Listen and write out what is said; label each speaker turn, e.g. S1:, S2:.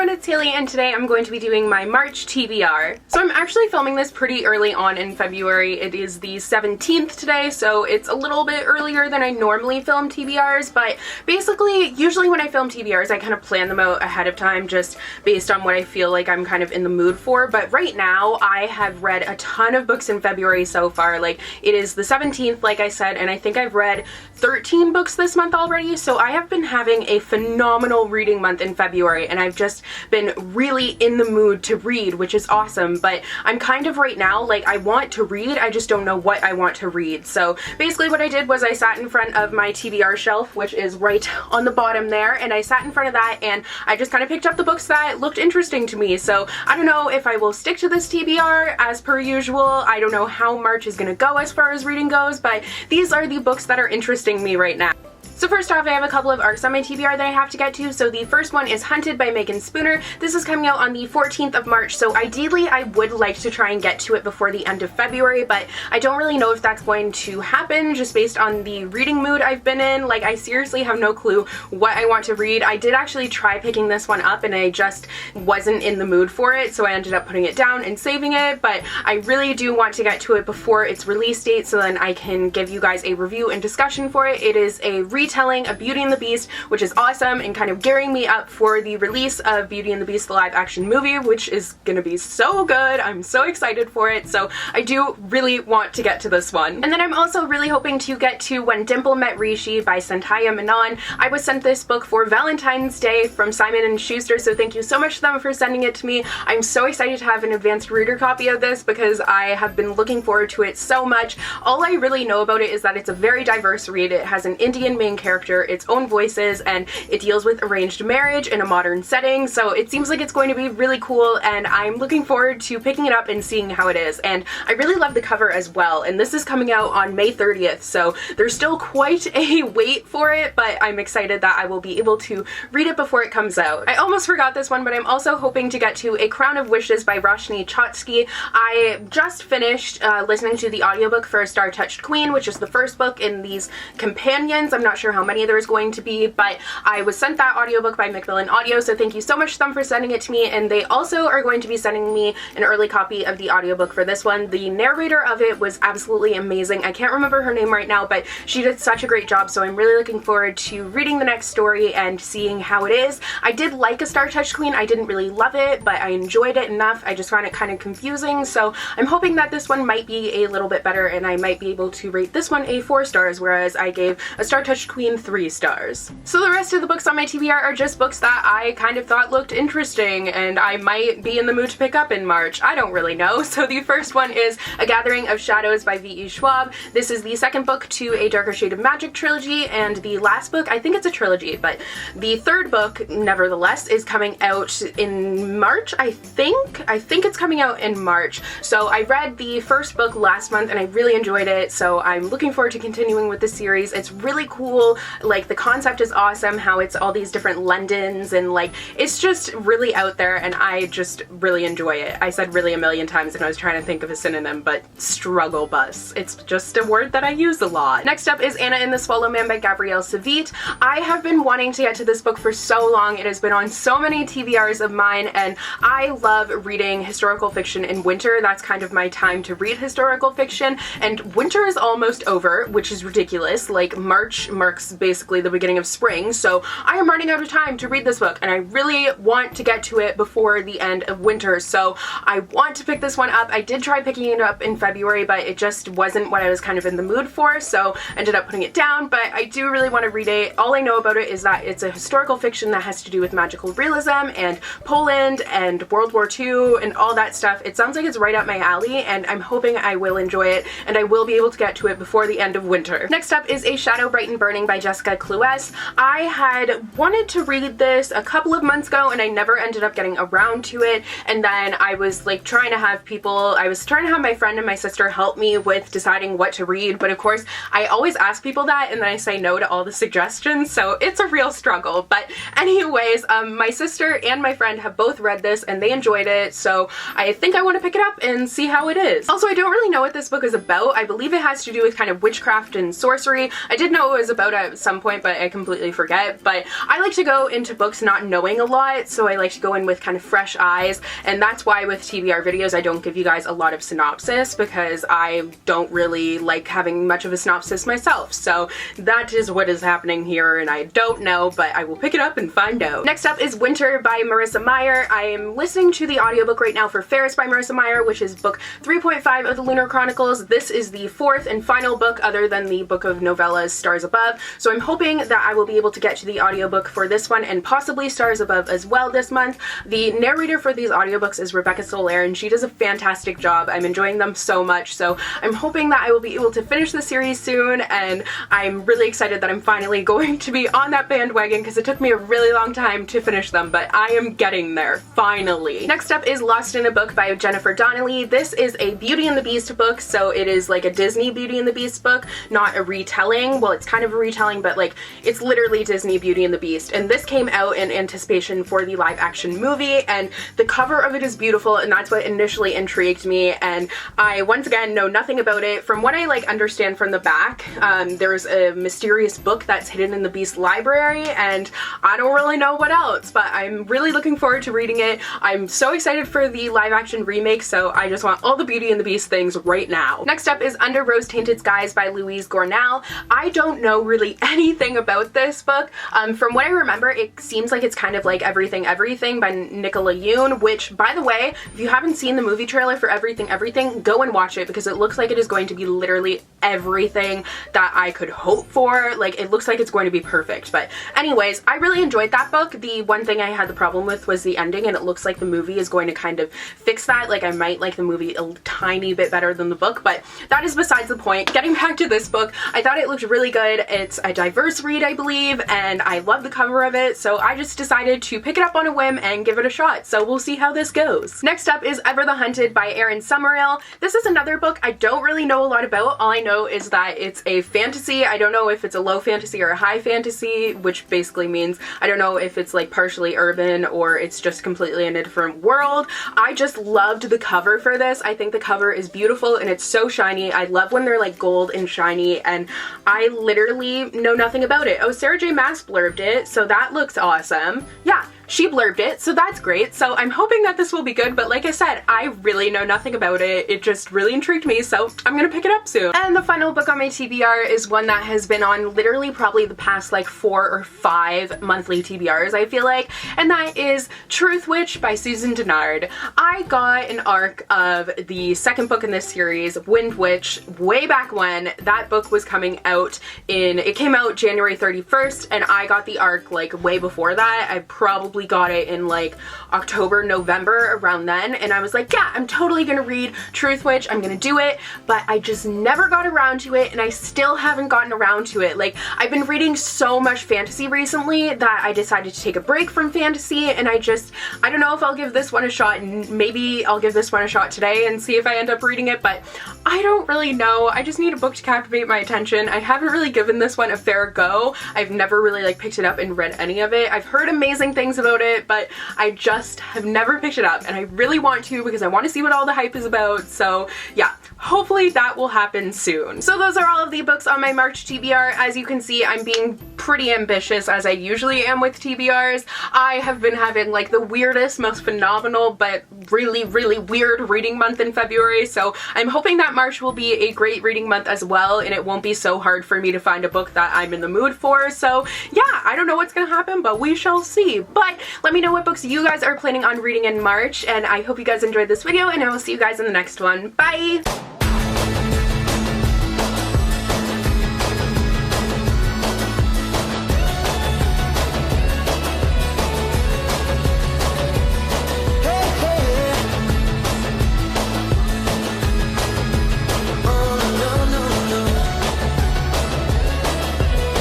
S1: everyone, it's Hailey, and today I'm going to be doing my March TBR. So I'm actually filming this pretty early on in February. It is the 17th today, so it's a little bit earlier than I normally film TBRs, but basically, usually when I film TBRs, I kind of plan them out ahead of time just based on what I feel like I'm kind of in the mood for. But right now, I have read a ton of books in February so far. Like, it is the 17th, like I said, and I think I've read 13 books this month already, so I have been having a phenomenal reading month in February, and I've just been really in the mood to read, which is awesome. But I'm kind of right now, like, I want to read, I just don't know what I want to read. So basically what I did was I sat in front of my TBR shelf, which is right on the bottom there, and I sat in front of that and I just kind of picked up the books that looked interesting to me. So I don't know if I will stick to this TBR as per usual. I don't know how March is gonna go as far as reading goes, but these are the books that are interesting me right now. So first off, I have a couple of arcs on my TBR that I have to get to. So the first one is Hunted by Megan Spooner. This is coming out on the 14th of March, so ideally I would like to try and get to it before the end of February, but I don't really know if that's going to happen just based on the reading mood I've been in. Like, I seriously have no clue what I want to read. I did actually try picking this one up and I just wasn't in the mood for it, so I ended up putting it down and saving it, but I really do want to get to it before its release date so then I can give you guys a review and discussion for it. It is a retelling of Beauty and the Beast, which is awesome and kind of gearing me up for the release of Beauty and the Beast, the live action movie, which is gonna be so good. I'm so excited for it, so I do really want to get to this one. And then I'm also really hoping to get to When Dimple Met Rishi by Santaya Menon. I was sent this book for Valentine's Day from Simon & Schuster, so thank you so much to them for sending it to me. I'm so excited to have an advanced reader copy of this because I have been looking forward to it so much. All I really know about it is that it's a very diverse read. It has an Indian main character, its own voices, and it deals with arranged marriage in a modern setting, so it seems like it's going to be really cool, and I'm looking forward to picking it up and seeing how it is. And I really love the cover as well, and this is coming out on May 30th, so there's still quite a wait for it, but I'm excited that I will be able to read it before it comes out. I almost forgot this one, but I'm also hoping to get to A Crown of Wishes by Roshni Chotsky. I just finished listening to the audiobook for Star Touched Queen, which is the first book in these companions. I'm not sure how many there's going to be, but I was sent that audiobook by Macmillan Audio, so thank you so much to them for sending it to me, and they also are going to be sending me an early copy of the audiobook for this one. The narrator of it was absolutely amazing. I can't remember her name right now, but she did such a great job, so I'm really looking forward to reading the next story and seeing how it is. I did like A Star Touched Queen. I didn't really love it, but I enjoyed it enough. I just found it kind of confusing, so I'm hoping that this one might be a little bit better and I might be able to rate this one a 4 stars, whereas I gave A Star Touched Queen 3 stars. So the rest of the books on my TBR are just books that I kind of thought looked interesting and I might be in the mood to pick up in March. I don't really know. So the first one is A Gathering of Shadows by V.E. Schwab. This is the second book to a Darker Shade of Magic trilogy, and the last book, I think it's a trilogy, but the third book, nevertheless, is coming out in March, I think. I think it's coming out in March. So I read the first book last month and I really enjoyed it, so I'm looking forward to continuing with the series. It's really cool. Like, the concept is awesome, how it's all these different Londons, and like, it's just really out there and I just really enjoy it. I said really a million times and I was trying to think of a synonym, but struggle bus. It's just a word that I use a lot. Next up is Anna and the Swallow Man by Gabrielle Savit. I have been wanting to get to this book for so long. It has been on so many TBRs of mine, and I love reading historical fiction in winter. That's kind of my time to read historical fiction, and winter is almost over, which is ridiculous. Like, March marks basically the beginning of spring, so I am running out of time to read this book and I really want to get to it before the end of winter, so I want to pick this one up. I did try picking it up in February, but it just wasn't what I was kind of in the mood for, so I ended up putting it down, but I do really want to read it. All I know about it is that it's a historical fiction that has to do with magical realism and Poland and World War II and all that stuff. It sounds like it's right up my alley, and I'm hoping I will enjoy it and I will be able to get to it before the end of winter. Next up is A Shadow Bright and Burning by Jessica Cluess. I had wanted to read this a couple of months ago and I never ended up getting around to it, and then I was like trying to have my friend and my sister help me with deciding what to read, but of course I always ask people that and then I say no to all the suggestions, so it's a real struggle. But anyways, my sister and my friend have both read this and they enjoyed it, so I think I want to pick it up and see how it is. Also, I don't really know what this book is about. I believe it has to do with kind of witchcraft and sorcery. I did know it was about about at some point, but I completely forget. But I like to go into books not knowing a lot, so I like to go in with kind of fresh eyes, and that's why with TBR videos I don't give you guys a lot of synopsis, because I don't really like having much of a synopsis myself. So that is what is happening here, and I don't know, but I will pick it up and find out. Next up is Winter by Marissa Meyer. I am listening to the audiobook right now for Ferris by Marissa Meyer, which is book 3.5 of the Lunar Chronicles. This is the fourth and final book other than the book of novellas Stars Above, so I'm hoping that I will be able to get to the audiobook for this one and possibly Stars Above as well this month. The narrator for these audiobooks is Rebecca Soler, and she does a fantastic job. I'm enjoying them so much, so I'm hoping that I will be able to finish the series soon, and I'm really excited that I'm finally going to be on that bandwagon, because it took me a really long time to finish them, but I am getting there, finally. Next up is Lost in a Book by Jennifer Donnelly. This is a Beauty and the Beast book, so it is like a Disney Beauty and the Beast book, not a retelling. Well, it's kind of a retelling, but like it's literally Disney Beauty and the Beast, and this came out in anticipation for the live action movie, and the cover of it is beautiful, and that's what initially intrigued me, and I once again know nothing about it. From what I like understand from the back, there's a mysterious book that's hidden in the Beast library, and I don't really know what else, but I'm really looking forward to reading it. I'm so excited for the live action remake, so I just want all the Beauty and the Beast things right now. Next up is Under Rose-Tainted Skies by Louise Gornell. I don't know really anything about this book. From what I remember, it seems like it's kind of like Everything Everything by Nicola Yoon, which, by the way, if you haven't seen the movie trailer for Everything Everything, go and watch it, because it looks like it is going to be literally everything that I could hope for. Like, it looks like it's going to be perfect. But anyways, I really enjoyed that book. The one thing I had the problem with was the ending, and it looks like the movie is going to kind of fix that. Like, I might like the movie a tiny bit better than the book, but that is besides the point. Getting back to this book, I thought it looked really good. It's a diverse read, I believe, and I love the cover of it, so I just decided to pick it up on a whim and give it a shot, so we'll see how this goes. Next up is Ever the Hunted by Erin Summerall. This is another book I don't really know a lot about. All I know is that it's a fantasy. I don't know if it's a low fantasy or a high fantasy, which basically means I don't know if it's like partially urban or it's just completely in a different world. I just loved the cover for this. I think the cover is beautiful and it's so shiny. I love when they're like gold and shiny, and I literally know nothing about it. Oh, Sarah J. Maas blurbed it, so that looks awesome. Yeah, she blurbed it, so that's great. So I'm hoping that this will be good, but like I said, I really know nothing about it. It just really intrigued me, so I'm gonna pick it up soon. And the final book on my TBR is one that has been on literally probably the past like 4 or 5 monthly TBRs, I feel like, and that is Truth Witch by Susan Dennard. I got an arc of the second book in this series, Wind Witch, way back when that book was coming out it came out January 31st, and I got the arc like way before that. I probably got it in like October, November, around then, and I was like, yeah, I'm totally gonna read Truth Witch, I'm gonna do it, but I just never got around to it, and I still haven't gotten around to it. Like, I've been reading so much fantasy recently that I decided to take a break from fantasy, and I don't know if I'll give this one a shot, and maybe I'll give this one a shot today and see if I end up reading it, but I don't really know. I just need a book to captivate my attention. I haven't really given this one a fair go. I've never really like picked it up and read any of it. I've heard amazing things about it, but I just have never picked it up, and I really want to because I want to see what all the hype is about. So yeah, hopefully that will happen soon. So those are all of the books on my March TBR. As you can see, I'm being pretty ambitious, as I usually am with TBRs. I have been having like the weirdest, most phenomenal, but really, really weird reading month in February, so I'm hoping that March will be a great reading month as well, and it won't be so hard for me to find a book that I'm in the mood for. So yeah, I don't know what's gonna happen, but we shall see. But let me know what books you guys are planning on reading in March, and I hope you guys enjoyed this video, and I will see you guys in the next one. Bye!